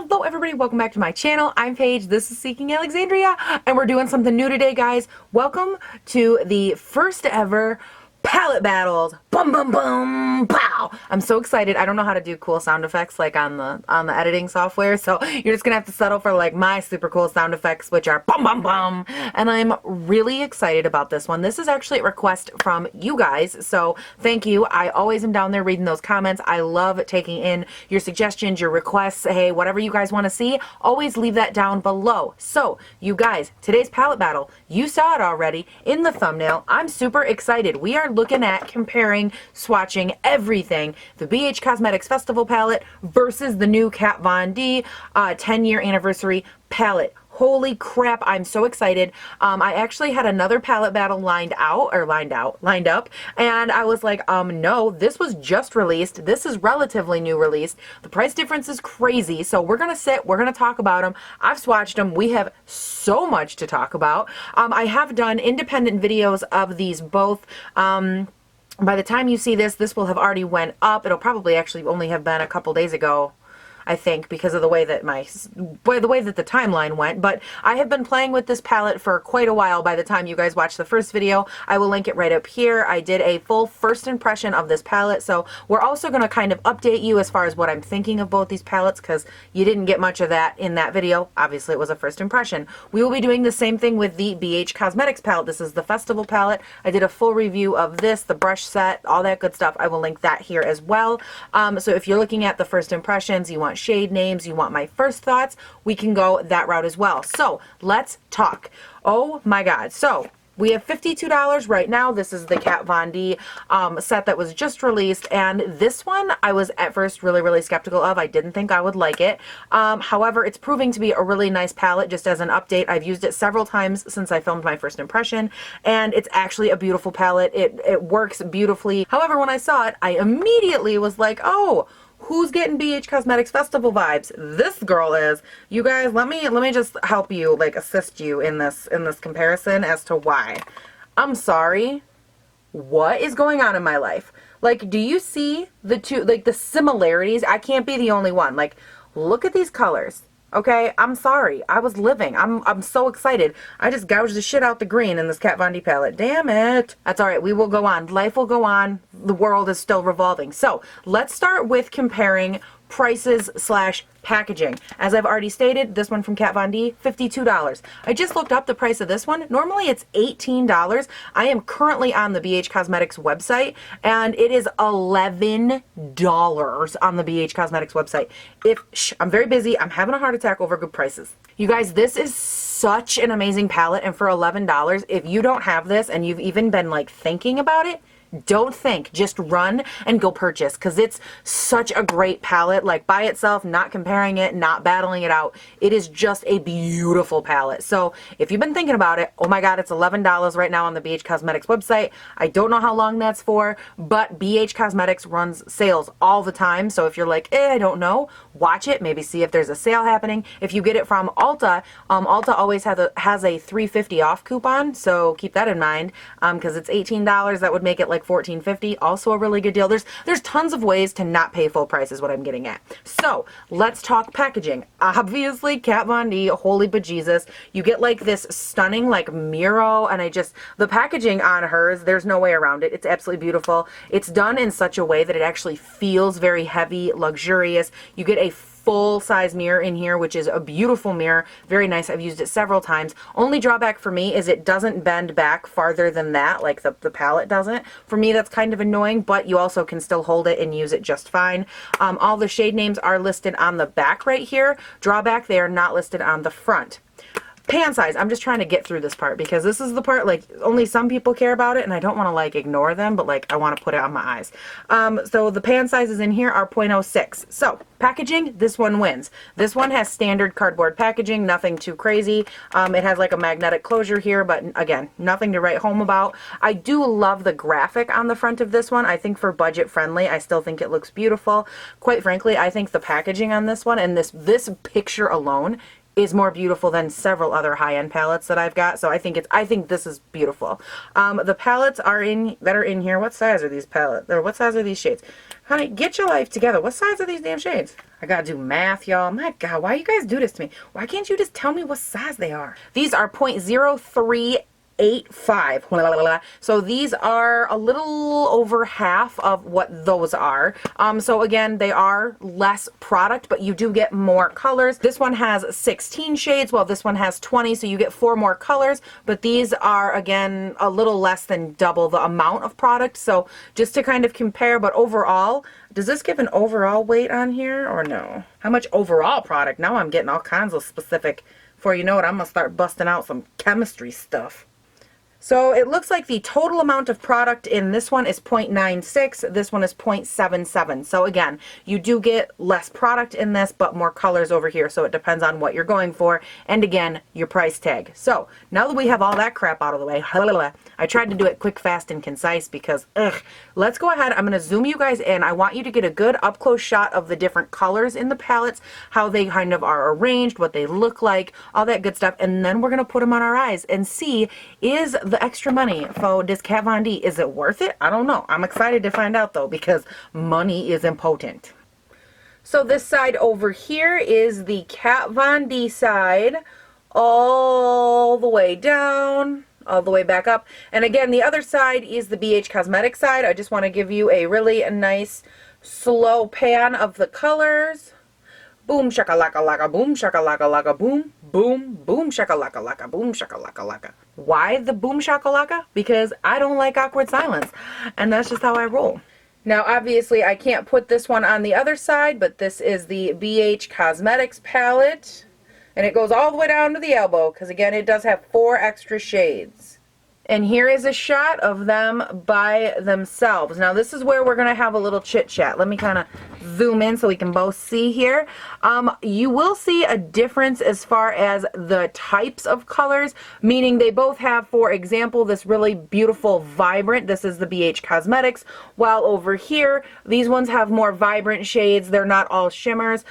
Hello everybody, welcome back to my channel. I'm Paige, this is Seeking Alexandria, and we're doing something new today, guys. Welcome to the first ever palette battles. Bum bum bum pow. I'm so excited. I don't know how to do cool sound effects like on the editing software, so you're just gonna have to settle for like my super cool sound effects, which are bum bum bum. And I'm really excited about this one. This is actually a request from you guys, so thank you. I always am down there reading those comments. I love taking in your suggestions, your requests. Hey, whatever you guys want to see, always leave that down below. So you guys, today's palette battle, you saw it already in the thumbnail. I'm super excited. We are looking at comparing, swatching everything, the BH Cosmetics Festival palette versus the new Kat Von D 10-year anniversary palette. Holy crap, I'm so excited. I actually had another palette battle lined up, and I was like, no, this was just released. This is relatively new released. The price difference is crazy, so we're gonna sit, we're gonna talk about them. I've swatched them. We have so much to talk about. I have done independent videos of these both. By the time you see this, this will have already went up. It'll probably actually only have been a couple days ago, I think, because of the way that the timeline went. But I have been playing with this palette for quite a while. By the time you guys watch the first video, I will link it right up here. I did a full first impression of this palette, so we're also going to kind of update you as far as what I'm thinking of both these palettes, because you didn't get much of that in that video. Obviously it was a first impression. We will be doing the same thing with the BH Cosmetics palette. This is the festival palette. I did a full review of this, the brush set, all that good stuff. I will link that here as well. So if you're looking at the first impressions, you want shade names, you want my first thoughts, we can go that route as well. So let's talk. Oh my god. So we have $52 right now. This is the Kat Von D set that was just released, and this one I was at first really skeptical of. I didn't think I would like it. However, it's proving to be a really nice palette. Just as an update, I've used it several times since I filmed my first impression, and it's actually a beautiful palette. It works beautifully. However, when I saw it, I immediately was like, oh, who's getting BH Cosmetics Festival vibes? This girl is. You guys, let me just help you, like assist you in this comparison as to why. I'm sorry. What is going on in my life? Like, do you see the two, like the similarities? I can't be the only one. Like, look at these colors. Okay, I'm sorry. I was living. I'm so excited. I just gouged the shit out the green in this Kat Von D palette. Damn it. That's all right. We will go on. Life will go on. The world is still revolving. So let's start with comparing prices / packaging. As I've already stated, this one from Kat Von D, $52. I just looked up the price of this one. Normally it's $18. I am currently on the BH Cosmetics website, and it is $11 on the BH Cosmetics website. I'm very busy. I'm having a heart attack over good prices. You guys, this is such an amazing palette, and for $11, if you don't have this and you've even been like thinking about it, don't think, just run and go purchase, because it's such a great palette. Like by itself, not comparing it, not battling it out, it is just a beautiful palette. So if you've been thinking about it, oh my god, it's $11 right now on the BH Cosmetics website. I don't know how long that's for, but BH Cosmetics runs sales all the time. So if you're like, I don't know, watch it, maybe see if there's a sale happening. If you get it from Ulta, Ulta always has a $3.50 off coupon, so keep that in mind, because it's $18. That would make it like $14.50, also a really good deal. There's tons of ways to not pay full price is what I'm getting at. So let's talk packaging. Obviously Kat Von D, holy bejesus, you get like this stunning like Miro, and the packaging on hers, there's no way around it. It's absolutely beautiful. It's done in such a way that it actually feels very heavy, luxurious. You get a full-size mirror in here, which is a beautiful mirror. Very nice. I've used it several times. Only drawback for me is it doesn't bend back farther than that, like the palette doesn't. For me, that's kind of annoying, but you also can still hold it and use it just fine. All the shade names are listed on the back right here. Drawback, they are not listed on the front. Pan size, I'm just trying to get through this part because this is the part like only some people care about it, and I don't want to like ignore them, but like I want to put it on my eyes. So the pan sizes in here are 0.06. So packaging, this one wins. This one has standard cardboard packaging, nothing too crazy. It has like a magnetic closure here, but again, nothing to write home about. I do love the graphic on the front of this one. I think for budget friendly, I still think it looks beautiful. Quite frankly, I think the packaging on this one and this picture alone is more beautiful than several other high-end palettes that I've got. So I think this is beautiful. The palettes are in here. What size are these palettes? Or what size are these shades? Honey, get your life together. What size are these damn shades? I gotta do math, y'all. My God, why you guys do this to me? Why can't you just tell me what size they are? These are 0.0385. So these are a little over half of what those are. So again, they are less product, but you do get more colors. This one has 16 shades, while this one has 20, so you get 4 more colors, but these are, again, a little less than double the amount of product. So just to kind of compare, but overall, does this give an overall weight on here or no? How much overall product? Now I'm getting all kinds of specific. Before you know it, I'm gonna start busting out some chemistry stuff. So it looks like the total amount of product in this one is 0.96, this one is 0.77. So again, you do get less product in this, but more colors over here. So it depends on what you're going for. And again, your price tag. So now that we have all that crap out of the way, I tried to do it quick, fast, and concise because, let's go ahead. I'm going to zoom you guys in. I want you to get a good up close shot of the different colors in the palettes, how they kind of are arranged, what they look like, all that good stuff. And then we're going to put them on our eyes and see, is the extra money for this Kat Von D, is it worth it? I don't know. I'm excited to find out though, because money is important. So this side over here is the Kat Von D side, all the way down, all the way back up. And again, the other side is the BH Cosmetics side. I just want to give you a really nice slow pan of the colors. Boom shakalaka laka, boom shakalaka laka, boom, boom, boom shakalaka laka, boom shakalaka laka. Why the boom shakalaka? Because I don't like awkward silence, and that's just how I roll. Now obviously I can't put this one on the other side, but this is the BH Cosmetics palette, and it goes all the way down to the elbow because again it does have 4 extra shades. And here is a shot of them by themselves. Now this is where we're going to have a little chit chat. Let me kind of zoom in so we can both see here. You will see a difference as far as the types of colors, meaning they both have, for example, this really beautiful vibrant, this is the BH Cosmetics, while over here these ones have more vibrant shades. They're not all shimmers.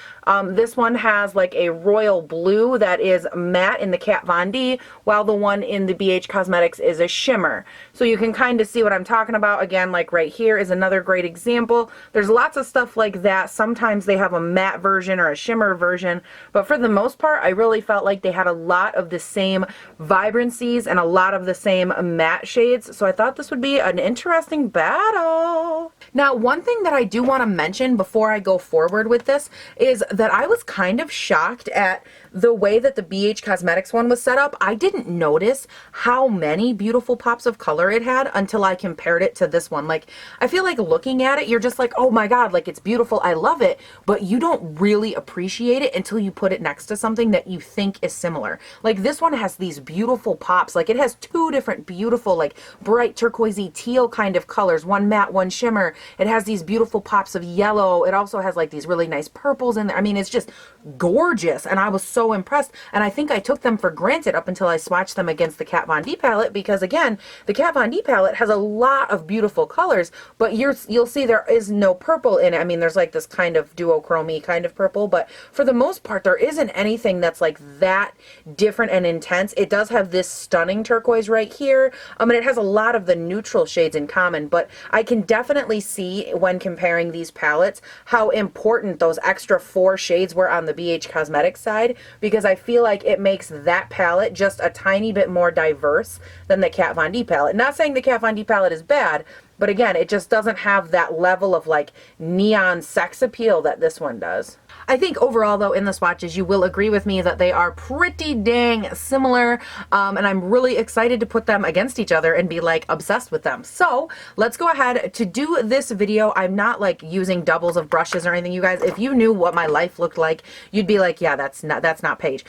This one has like a royal blue that is matte in the Kat Von D, while the one in the BH Cosmetics is a shimmer. So you can kind of see what I'm talking about. Again, like right here is another great example. There's lots of stuff like that. Sometimes they have a matte version or a shimmer version, but for the most part I really felt like they had a lot of the same vibrancies and a lot of the same matte shades. So I thought this would be an interesting battle. Now one thing that I do want to mention before I go forward with this is that I was kind of shocked at the way that the BH Cosmetics one was set up. I didn't notice how many beautiful pops of color it had until I compared it to this one. Like, I feel like looking at it, you're just like, oh my God, like it's beautiful, I love it, but you don't really appreciate it until you put it next to something that you think is similar. Like this one has these beautiful pops. Like it has 2 different beautiful, like bright turquoisey teal kind of colors, one matte, one shimmer. It has these beautiful pops of yellow. It also has like these really nice purples in there. I mean, it's just gorgeous, and I was so impressed, and I think I took them for granted up until I swatched them against the Kat Von D palette, because again, the Kat Von D palette has a lot of beautiful colors, but you'll see there is no purple in it. I mean, there's like this kind of duochrome kind of purple, but for the most part there isn't anything that's like that different and intense. It does have this stunning turquoise right here, and it has a lot of the neutral shades in common, but I can definitely see when comparing these palettes how important those extra 4 shades were on the BH Cosmetics side, because I feel like it makes that palette just a tiny bit more diverse than the Kat Von D palette. Not saying the Kat Von D palette is bad, but again, it just doesn't have that level of like neon sex appeal that this one does. I think overall though in the swatches you will agree with me that they are pretty dang similar, and I'm really excited to put them against each other and be like obsessed with them. So let's go ahead to do this video. I'm not like using doubles of brushes or anything, you guys. If you knew what my life looked like, you'd be like, yeah, that's not Paige.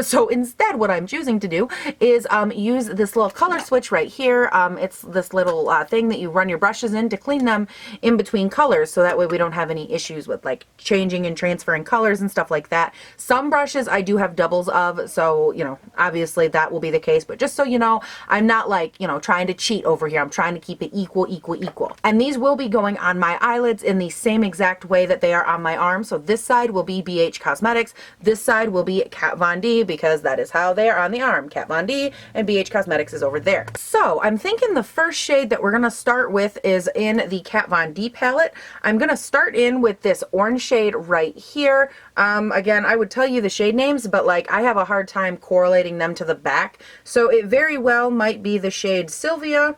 So instead what I'm choosing to do is use this little color switch right here. It's this little thing that you run your brushes in to clean them in between colors, so that way we don't have any issues with like changing and transferring different colors and stuff like that. Some brushes I do have doubles of, so, you know, obviously that will be the case, but just so you know, I'm not like, you know, trying to cheat over here. I'm trying to keep it equal, equal, equal. And these will be going on my eyelids in the same exact way that they are on my arm. So this side will be BH Cosmetics. This side will be Kat Von D, because that is how they are on the arm. Kat Von D, and BH Cosmetics is over there. So I'm thinking the first shade that we're going to start with is in the Kat Von D palette. I'm going to start in with this orange shade right here. Again, I would tell you the shade names, but like I have a hard time correlating them to the back. So it very well might be the shade Sylvia.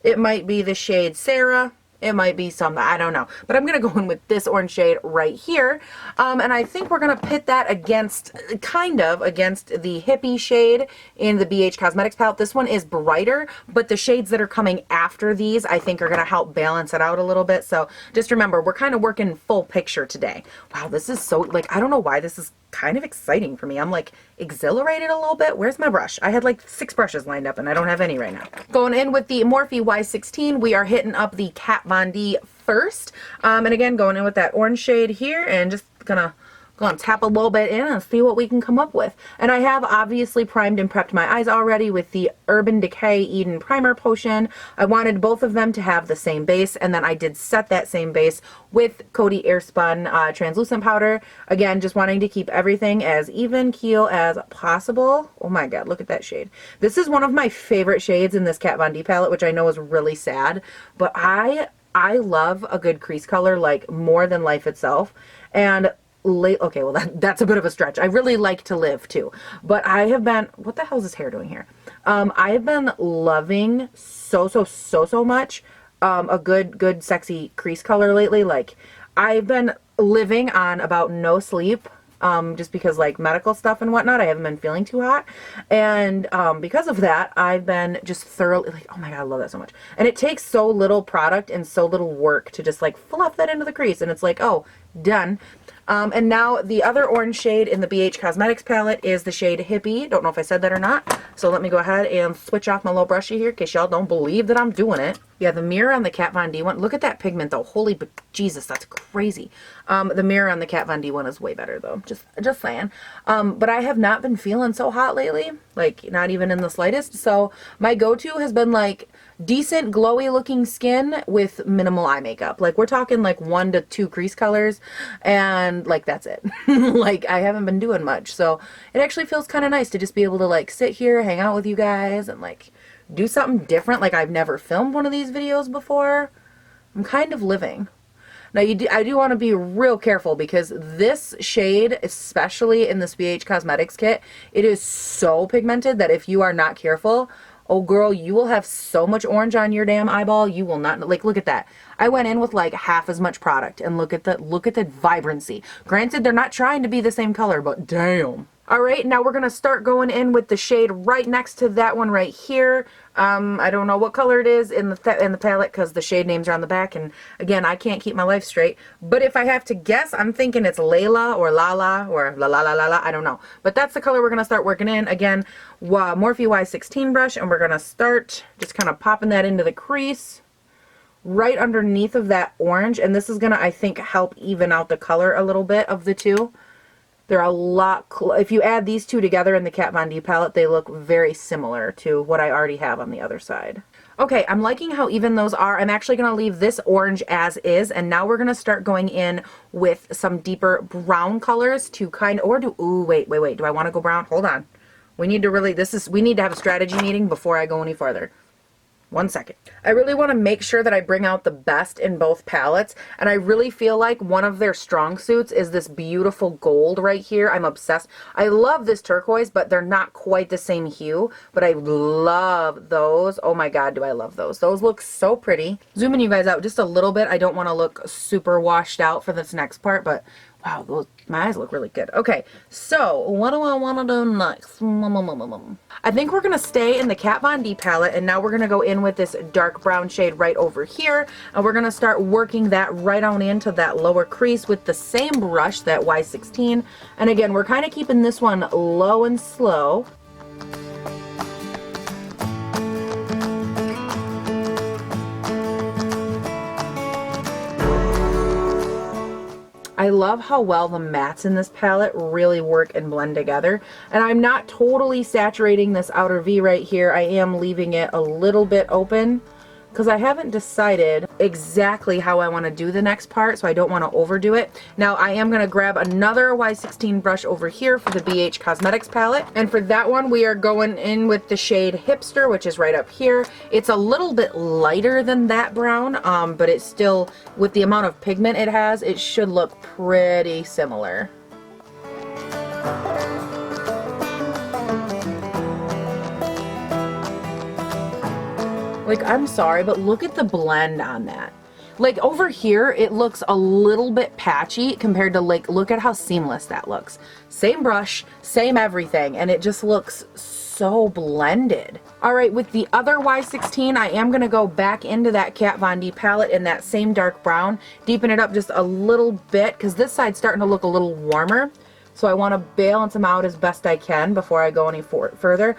It might be the shade Sarah. It might be some, I don't know. But I'm going to go in with this orange shade right here. And I think we're going to pit that against, kind of against the hippie shade in the BH Cosmetics palette. This one is brighter, but the shades that are coming after these, I think are going to help balance it out a little bit. So just remember, we're kind of working full picture today. Wow, this is so, like, I don't know why this is kind of exciting for me. I'm like exhilarated a little bit. Where's my brush? I had like 6 brushes lined up and I don't have any right now. Going in with the Morphe Y16, we are hitting up the Kat Von D first. And again, going in with that orange shade here and just gonna tap a little bit in and see what we can come up with. And I have obviously primed and prepped my eyes already with the Urban Decay Eden Primer Potion. I wanted both of them to have the same base, and then I did set that same base with Coty Airspun translucent powder. Again, just wanting to keep everything as even keel as possible. Oh my god, look at that shade. This is one of my favorite shades in this Kat Von D palette, which I know is really sad, but I love a good crease color like more than life itself. And okay, well that's a bit of a stretch. I really like to live too, but I have been, what the hell is this hair doing here? I have been loving so much a good sexy crease color lately. Like I've been living on about no sleep, just because like medical stuff and whatnot. I haven't been feeling too hot, and because of that I've been just thoroughly like, oh my god, I love that so much. And it takes so little product and so little work to just like fluff that into the crease, and it's like, oh, done. And now the other orange shade in the BH Cosmetics palette is the shade Hippie. Don't know if I said that or not. So let me go ahead and switch off my little brushy here in case y'all don't believe that I'm doing it. Yeah, the mirror on the Kat Von D one, look at that pigment though. Holy Jesus, that's crazy. The mirror on the Kat Von D one is way better though. Just saying. But I have not been feeling so hot lately. Like not even in the slightest. So my go-to has been like decent glowy looking skin with minimal eye makeup. Like we're talking like 1 to 2 crease colors, and like that's it. Like I haven't been doing much, so it actually feels kind of nice to just be able to like sit here, hang out with you guys, and like do something different. Like I've never filmed one of these videos before. I'm kind of living. Now I do want to be real careful because this shade, especially in this BH Cosmetics kit, it is so pigmented that if you are not careful, oh girl, you will have so much orange on your damn eyeball. You will not, like, look at that. I went in with like half as much product, and look at the vibrancy. Granted, they're not trying to be the same color, but damn. All right, now we're gonna start going in with the shade right next to that one right here. I don't know what color it is in the palette because the shade names are on the back, and again, I can't keep my life straight. But if I have to guess, I'm thinking it's Layla or Lala or la la la la la. I don't know, but that's the color we're gonna start working in. Again, Morphe Y16 brush, and we're gonna start just kind of popping that into the crease right underneath of that orange, and this is gonna, I think, help even out the color a little bit of the two. They're a lot, if you add these two together in the Kat Von D palette, they look very similar to what I already have on the other side. Okay, I'm liking how even those are. I'm actually going to leave this orange as is, and now we're going to start going in with some deeper brown colors to kind of, or do, ooh, wait, do I want to go brown? Hold on. We need to really, we need to have a strategy meeting before I go any further. 1 second. I really want to make sure that I bring out the best in both palettes, and I really feel like one of their strong suits is this beautiful gold right here. I'm obsessed. I love this turquoise, but they're not quite the same hue, but I love those. Oh my god, do I love those. Those look so pretty. Zooming you guys out just a little bit. I don't want to look super washed out for this next part, but wow, my eyes look really good. Okay, so what do I want to do next? I think we're going to stay in the Kat Von D palette, and now we're going to go in with this dark brown shade right over here, and we're going to start working that right on into that lower crease with the same brush, that Y16. And again, we're kind of keeping this one low and slow. I I love how well the mattes in this palette really work and blend together. And I'm not totally saturating this outer V right here. I am leaving it a little bit open because I haven't decided exactly how I want to do the next part, so I don't want to overdo it. Now I am going to grab another Y16 brush over here for the BH Cosmetics palette, and for that one we are going in with the shade Hipster, which is right up here. It's a little bit lighter than that brown, but it's still, with the amount of pigment it has, it should look pretty similar. Like, I'm sorry, but look at the blend on that. Like, over here, it looks a little bit patchy compared to, like, look at how seamless that looks. Same brush, same everything, and it just looks so blended. All right, with the other Y16, I am gonna go back into that Kat Von D palette in that same dark brown, deepen it up just a little bit, because this side's starting to look a little warmer. So I wanna balance them out as best I can before I go any further.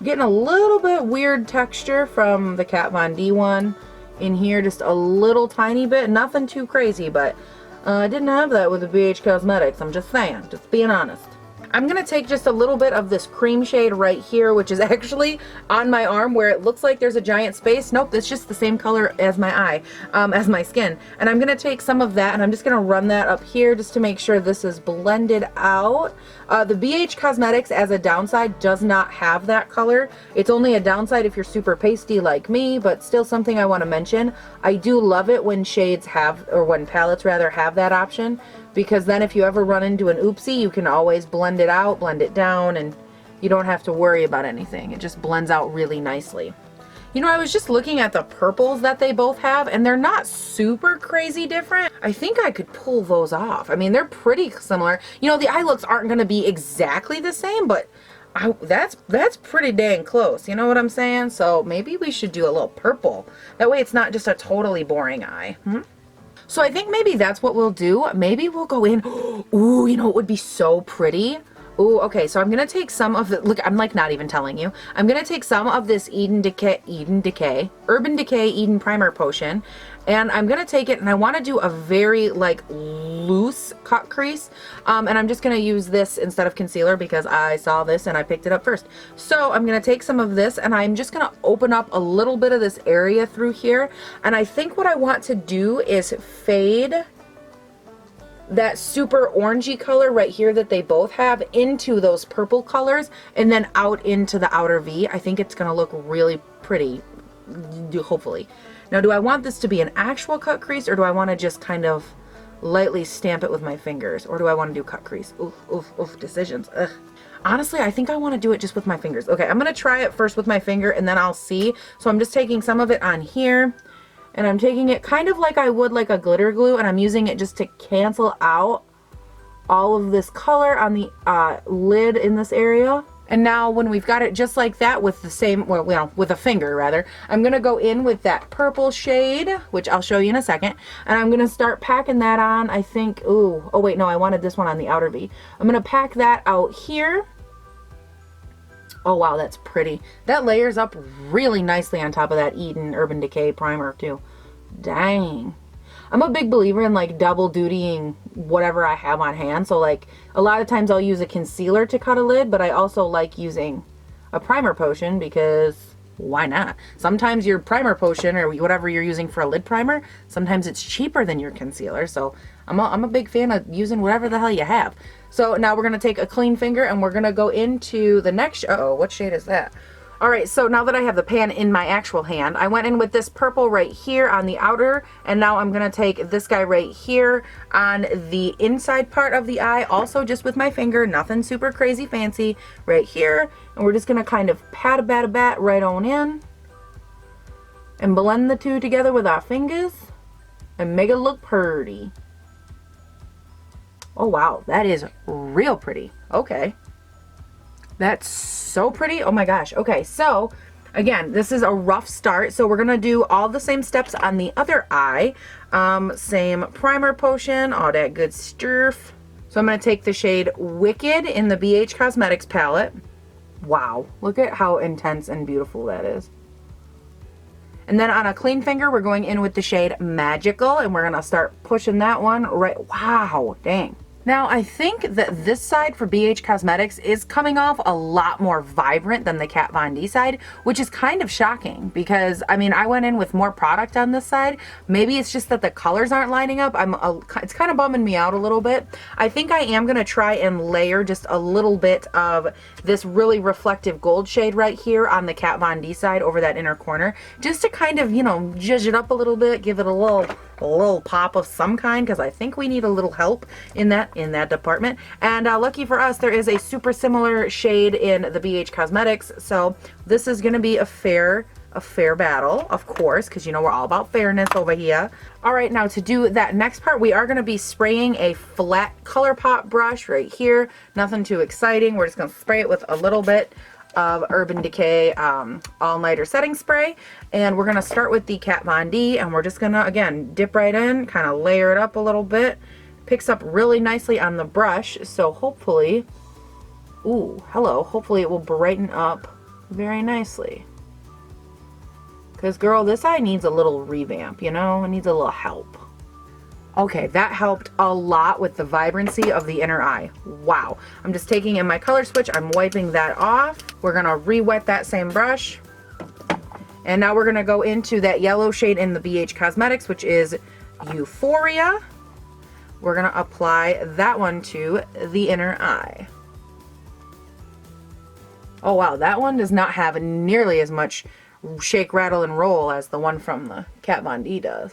Getting a little bit weird texture from the Kat Von D one in here, just a little tiny bit, nothing too crazy, but I didn't have that with the BH Cosmetics. I'm just saying, just being honest. I'm gonna take just a little bit of this cream shade right here, which is actually on my arm where it looks like there's a giant space. Nope, it's just the same color as my eye, as my skin. And I'm gonna take some of that and I'm just gonna run that up here just to make sure this is blended out. The BH Cosmetics, as a downside, does not have that color. It's only a downside if you're super pasty like me, but still something I wanna mention. I do love it when shades have, or when palettes rather, have that option, because then if you ever run into an oopsie, you can always blend it out, blend it down, and you don't have to worry about anything. It just blends out really nicely. You know, I was just looking at the purples that they both have, and they're not super crazy different. I think I could pull those off. I mean, they're pretty similar. You know, the eye looks aren't gonna be exactly the same, but that's pretty dang close. You know what I'm saying? So maybe we should do a little purple. That way it's not just a totally boring eye. So I think maybe that's what we'll do. Maybe we'll go in, ooh, you know what would be so pretty? Ooh, okay, so I'm gonna take some of the, look, I'm like not even telling you. I'm gonna take some of this Urban Decay Eden Primer Potion, and I'm gonna take it and I wanna do a very like loose cut crease. And I'm just gonna use this instead of concealer because I saw this and I picked it up first. So I'm gonna take some of this and I'm just gonna open up a little bit of this area through here. And I think what I want to do is fade that super orangey color right here that they both have into those purple colors and then out into the outer V. I think it's gonna look really pretty, hopefully. Now, do I want this to be an actual cut crease, or do I want to just kind of lightly stamp it with my fingers, or do I want to do cut crease? Oof, oof, oof, decisions. Ugh. Honestly, I think I want to do it just with my fingers. Okay, I'm gonna try it first with my finger and then I'll see. So I'm just taking some of it on here, and I'm taking it kind of like I would like a glitter glue, and I'm using it just to cancel out all of this color on the lid in this area. And now when we've got it just like that with the same, well, you know, with a finger rather, I'm gonna go in with that purple shade, which I'll show you in a second, and I'm gonna start packing that on. I think, ooh, oh wait, no, I wanted this one on the outer V. I'm gonna pack that out here. Oh wow, that's pretty. That layers up really nicely on top of that Eden Urban Decay primer too. Dang. I'm a big believer in like double dutying whatever I have on hand. So like a lot of times I'll use a concealer to cut a lid, but I also like using a primer potion because why not? Sometimes your primer potion or whatever you're using for a lid primer, sometimes it's cheaper than your concealer. So I'm a big fan of using whatever the hell you have. So now we're gonna take a clean finger and we're gonna go into the next, uh-oh, what shade is that? All right, so now that I have the pan in my actual hand, I went in with this purple right here on the outer, and now I'm gonna take this guy right here on the inside part of the eye, also just with my finger, nothing super crazy fancy, right here, and we're just gonna kind of pat a bat right on in, and blend the two together with our fingers, and make it look pretty. Oh wow, that is real pretty. Okay. That's so pretty. Oh my gosh. Okay, so again, this is a rough start. So we're gonna do all the same steps on the other eye. Same primer potion, all that good stuff. So I'm gonna take the shade Wicked in the BH Cosmetics palette. Wow, look at how intense and beautiful that is. And then on a clean finger, we're going in with the shade Magical, and we're gonna start pushing that one right. Wow, dang. Now, I think that this side for BH Cosmetics is coming off a lot more vibrant than the Kat Von D side, which is kind of shocking because, I mean, I went in with more product on this side. Maybe it's just that the colors aren't lining up. It's kind of bumming me out a little bit. I think I am going to try and layer just a little bit of this really reflective gold shade right here on the Kat Von D side over that inner corner, just to kind of, you know, zhuzh it up a little bit, give it a little pop of some kind, because I think we need a little help in that department. And lucky for us, there is a super similar shade in the BH Cosmetics, so this is going to be a fair battle, of course, because you know we're all about fairness over here. All right, now to do that next part, we are going to be spraying a flat ColourPop brush right here. Nothing too exciting. We're just going to spray it with a little bit of Urban Decay all-nighter setting spray, and we're going to start with the Kat Von D, and we're just going to, again, dip right in, kind of layer it up a little bit. Picks up really nicely on the brush, so hopefully, ooh, hello, hopefully it will brighten up very nicely. Because, girl, this eye needs a little revamp, you know? It needs a little help. Okay, that helped a lot with the vibrancy of the inner eye. Wow. I'm just taking in my color switch. I'm wiping that off. We're going to re-wet that same brush. And now we're going to go into that yellow shade in the BH Cosmetics, which is Euphoria. We're going to apply that one to the inner eye. Oh, wow. That one does not have nearly as much shake, rattle, and roll as the one from the Kat Von D does.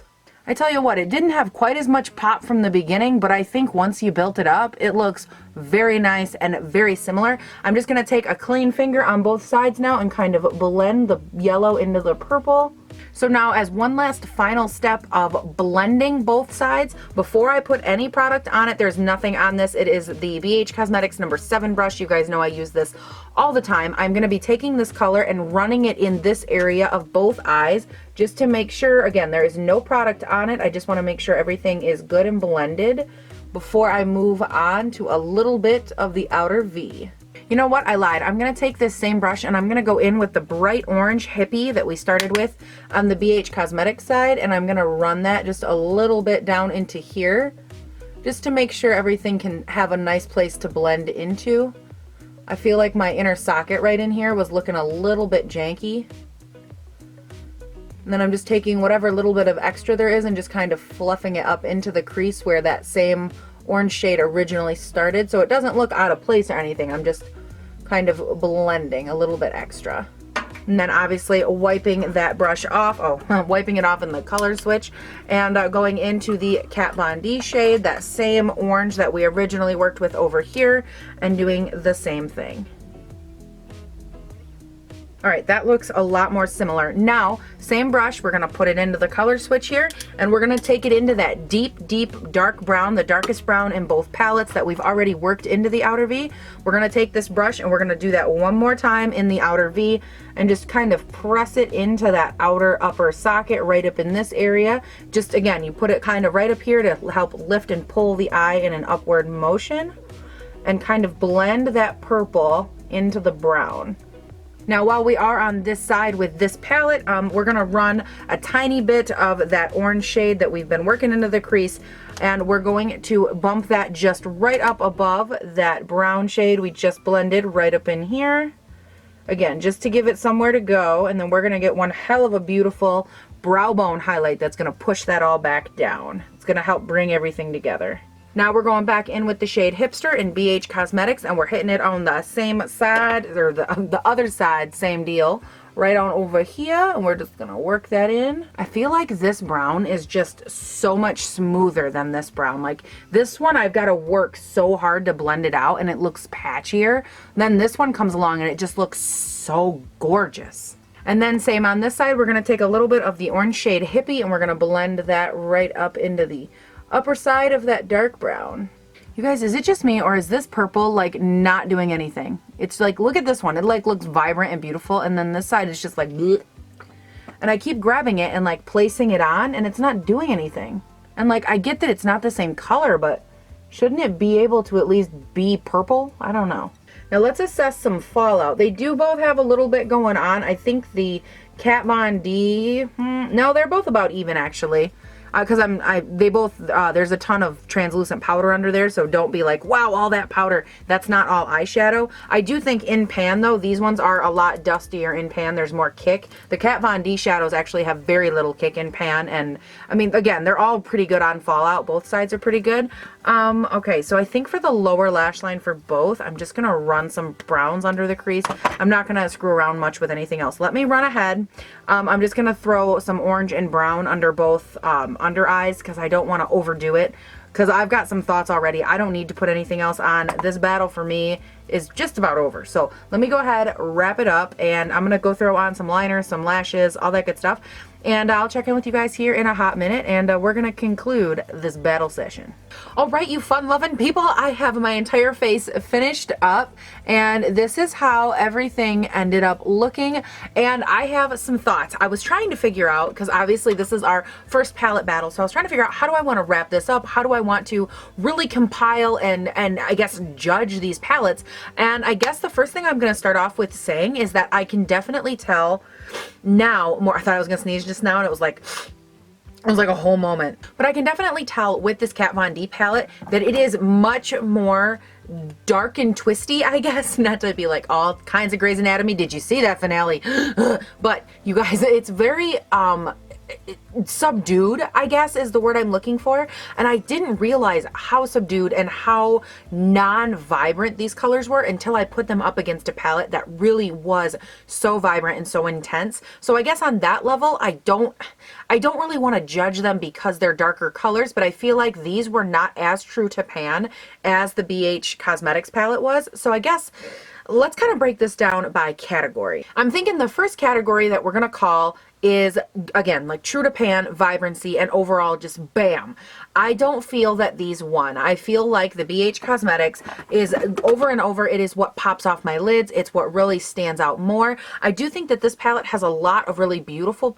I tell you what, it didn't have quite as much pop from the beginning, but I think once you built it up, it looks very nice and very similar. I'm just going to take a clean finger on both sides now and kind of blend the yellow into the purple. So now, as one last final step of blending both sides, before I put any product on it, there's nothing on this. It is the BH Cosmetics number 7 brush. You guys know I use this all the time. I'm going to be taking this color and running it in this area of both eyes just to make sure, again, there is no product on it. I just want to make sure everything is good and blended before I move on to a little bit of the outer V. You know what? I lied. I'm going to take this same brush and I'm going to go in with the bright orange hippie that we started with on the BH Cosmetics side, and I'm going to run that just a little bit down into here just to make sure everything can have a nice place to blend into. I feel like my inner socket right in here was looking a little bit janky. And then I'm just taking whatever little bit of extra there is and just kind of fluffing it up into the crease where that same orange shade originally started, so it doesn't look out of place or anything. I'm just kind of blending a little bit extra. And then obviously wiping that brush off, wiping it off in the color switch, and going into the Kat Von D shade, that same orange that we originally worked with over here, and doing the same thing. All right, that looks a lot more similar. Now, same brush, we're gonna put it into the color switch here, and we're gonna take it into that deep, deep dark brown, the darkest brown in both palettes that we've already worked into the outer V. We're gonna take this brush and we're gonna do that one more time in the outer V and just kind of press it into that outer upper socket right up in this area. Just again, you put it kind of right up here to help lift and pull the eye in an upward motion and kind of blend that purple into the brown. Now, while we are on this side with this palette, we're gonna run a tiny bit of that orange shade that we've been working into the crease, and we're going to bump that just right up above that brown shade we just blended right up in here. Again, just to give it somewhere to go, and then we're gonna get one hell of a beautiful brow bone highlight that's gonna push that all back down. It's gonna help bring everything together. Now we're going back in with the shade Hipster in BH Cosmetics, and we're hitting it on the same side, or the other side, same deal, right on over here, and we're just gonna work that in. I feel like this brown is just so much smoother than this brown. Like this one, I've got to work so hard to blend it out, and it looks patchier. Then this one comes along, and it just looks so gorgeous. And then same on this side, we're gonna take a little bit of the orange shade Hippie, and we're gonna blend that right up into the upper side of that dark brown. You guys, is it just me, or is this purple like not doing anything? It's like, look at this one. It like looks vibrant and beautiful, and then this side is just like bleh. And I keep grabbing it and like placing it on, and it's not doing anything. And like, I get that it's not the same color, but shouldn't it be able to at least be purple? I don't know. Now let's assess some fallout. They do both have a little bit going on. I think the Kat Von D, no, they're both about even actually. Because they both, there's a ton of translucent powder under there, so don't be like, wow, all that powder. That's not all eyeshadow. I do think in pan, though, these ones are a lot dustier in pan. There's more kick. The Kat Von D shadows actually have very little kick in pan, and, I mean, again, they're all pretty good on fallout. Both sides are pretty good. Okay, so I think for the lower lash line for both, I'm just going to run some browns under the crease. I'm not going to screw around much with anything else. Let me run ahead. I'm just going to throw some orange and brown under both under eyes because I don't want to overdo it, because I've got some thoughts already. I don't need to put anything else on. This battle for me is just about over. So let me go ahead, wrap it up, and I'm going to go throw on some liners, some lashes, all that good stuff. And I'll check in with you guys here in a hot minute, and we're going to conclude this battle session. All right, you fun-loving people, I have my entire face finished up, and this is how everything ended up looking. And I have some thoughts. I was trying to figure out, because obviously this is our first palette battle, so I was trying to figure out how do I want to wrap this up? How do I want to really compile and I guess judge these palettes? And I guess the first thing I'm going to start off with saying is that I can definitely tell now more. I thought I was gonna sneeze just now, and it was like a whole moment. But I can definitely tell with this Kat Von D palette that it is much more dark and twisty, I guess. Not to be like all kinds of Grey's Anatomy. Did you see that finale? But you guys, it's very subdued, I guess is the word I'm looking for. And I didn't realize how subdued and how non-vibrant these colors were until I put them up against a palette that really was so vibrant and so intense. So I guess on that level, I don't really want to judge them because they're darker colors, but I feel like these were not as true to pan as the BH Cosmetics palette was. So I guess let's kind of break this down by category. I'm thinking the first category that we're going to call is, again, like true to pan, vibrancy, and overall just bam. I don't feel that these won. I feel like the BH Cosmetics is over and over, it is what pops off my lids. It's what really stands out more. I do think that this palette has a lot of really beautiful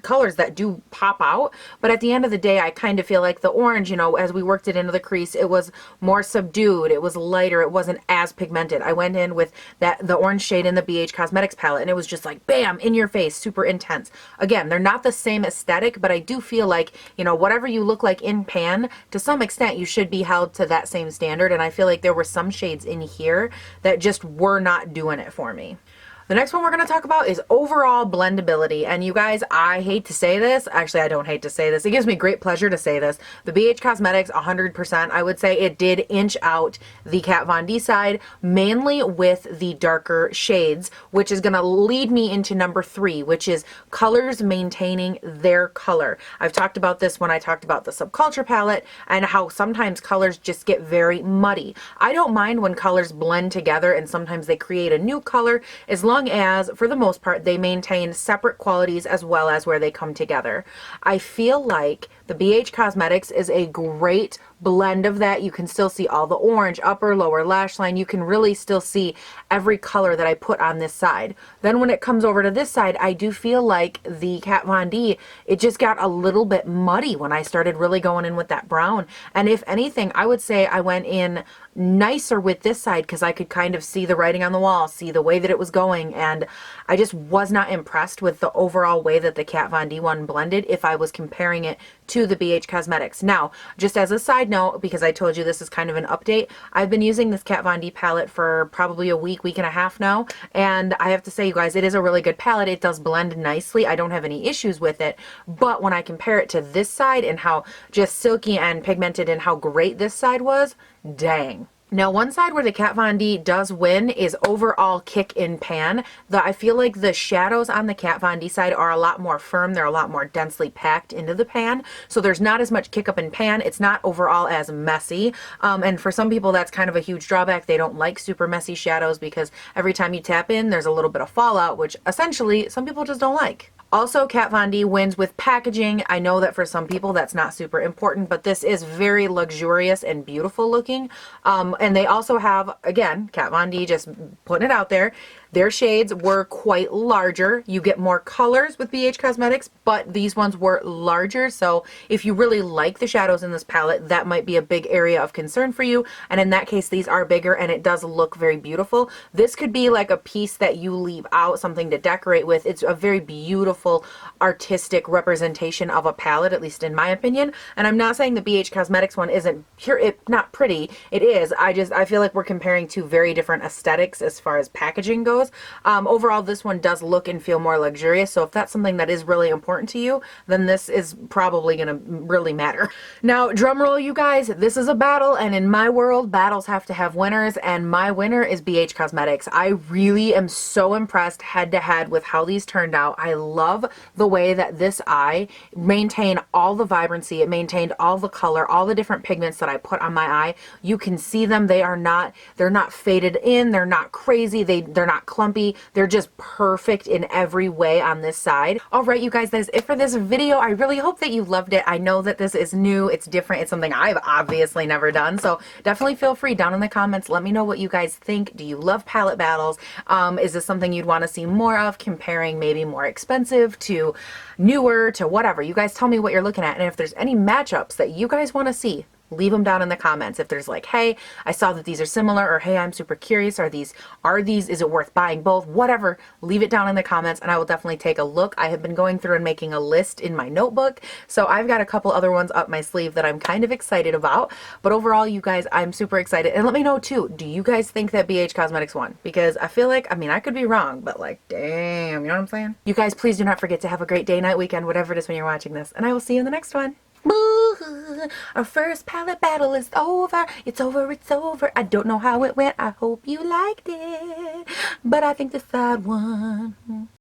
colors that do pop out, but at the end of the day, I kind of feel like the orange, you know, as we worked it into the crease, it was more subdued, it was lighter, it wasn't as pigmented. I went in with the orange shade in the BH Cosmetics palette, and it was just like, bam, in your face, super intense. Again, they're not the same aesthetic, but I do feel like, you know, whatever you look like in pan, to some extent, you should be held to that same standard. And I feel like there were some shades in here that just were not doing it for me. The next one we're going to talk about is overall blendability. And you guys, I hate to say this. Actually, I don't hate to say this. It gives me great pleasure to say this. The BH Cosmetics, 100%, I would say it did inch out the Kat Von D side, mainly with the darker shades, which is going to lead me into number 3, which is colors maintaining their color. I've talked about this when I talked about the Subculture palette and how sometimes colors just get very muddy. I don't mind when colors blend together and sometimes they create a new color, as long as, for the most part, they maintain separate qualities as well as where they come together. I feel like the BH Cosmetics is a great blend of that. You can still see all the orange, upper, lower lash line. You can really still see every color that I put on this side. Then when it comes over to this side, I do feel like the Kat Von D, it just got a little bit muddy when I started really going in with that brown. And if anything, I would say I went in nicer with this side because I could kind of see the writing on the wall, see the way that it was going, and I just was not impressed with the overall way that the Kat Von D one blended if I was comparing it to the BH Cosmetics. Now, just as a side note, because I told you this is kind of an update, I've been using this Kat Von D palette for probably a week and a half now, and I have to say, you guys, it is a really good palette. It does blend nicely. I don't have any issues with it, but when I compare it to this side and how just silky and pigmented and how great this side was, dang. Now, one side where the Kat Von D does win is overall kick in pan. I feel like the shadows on the Kat Von D side are a lot more firm. They're a lot more densely packed into the pan. So there's not as much kick up in pan. It's not overall as messy. And for some people, that's kind of a huge drawback. They don't like super messy shadows because every time you tap in, there's a little bit of fallout, which essentially some people just don't like. Also, Kat Von D wins with packaging. I know that for some people that's not super important, but this is very luxurious and beautiful looking. And they also have, again, Kat Von D, just putting it out there, Their shades were quite larger. You get more colors with BH Cosmetics, but these ones were larger. So if you really like the shadows in this palette, that might be a big area of concern for you. And in that case, these are bigger and it does look very beautiful. This could be like a piece that you leave out, something to decorate with. It's a very beautiful artistic representation of a palette, at least in my opinion. And I'm not saying the BH Cosmetics one isn't not pretty. It is. I feel like we're comparing two very different aesthetics as far as packaging goes. Overall, this one does look and feel more luxurious. So if that's something that is really important to you, then this is probably going to really matter. Now, drum roll, you guys, this is a battle, and in my world, battles have to have winners, and my winner is BH Cosmetics. I really am so impressed head to head with how these turned out. I love the way that this eye maintained all the vibrancy. It maintained all the color, all the different pigments that I put on my eye. You can see them. They're not faded in. They're not crazy. They're not clumpy. They're just perfect in every way on this side. All right, you guys, that is it for this video. I really hope that you loved it. I know that this is new. It's different. It's something I've obviously never done. So definitely feel free down in the comments. Let me know what you guys think. Do you love palette battles? Is this something you'd want to see more of, comparing maybe more expensive to newer to whatever? You guys tell me what you're looking at. And if there's any matchups that you guys want to see, leave them down in the comments. If there's like, hey, I saw that these are similar, or hey, I'm super curious, is it worth buying both? Whatever, leave it down in the comments and I will definitely take a look. I have been going through and making a list in my notebook, so I've got a couple other ones up my sleeve that I'm kind of excited about. But overall, you guys, I'm super excited. And let me know too, do you guys think that BH Cosmetics won? Because I feel like, I mean, I could be wrong, but like, damn, you know what I'm saying? You guys, please do not forget to have a great day, night, weekend, whatever it is when you're watching this, and I will see you in the next one. Boo! Our first palette battle is over. It's over, it's over. I don't know how it went. I hope you liked it. But I think the side won.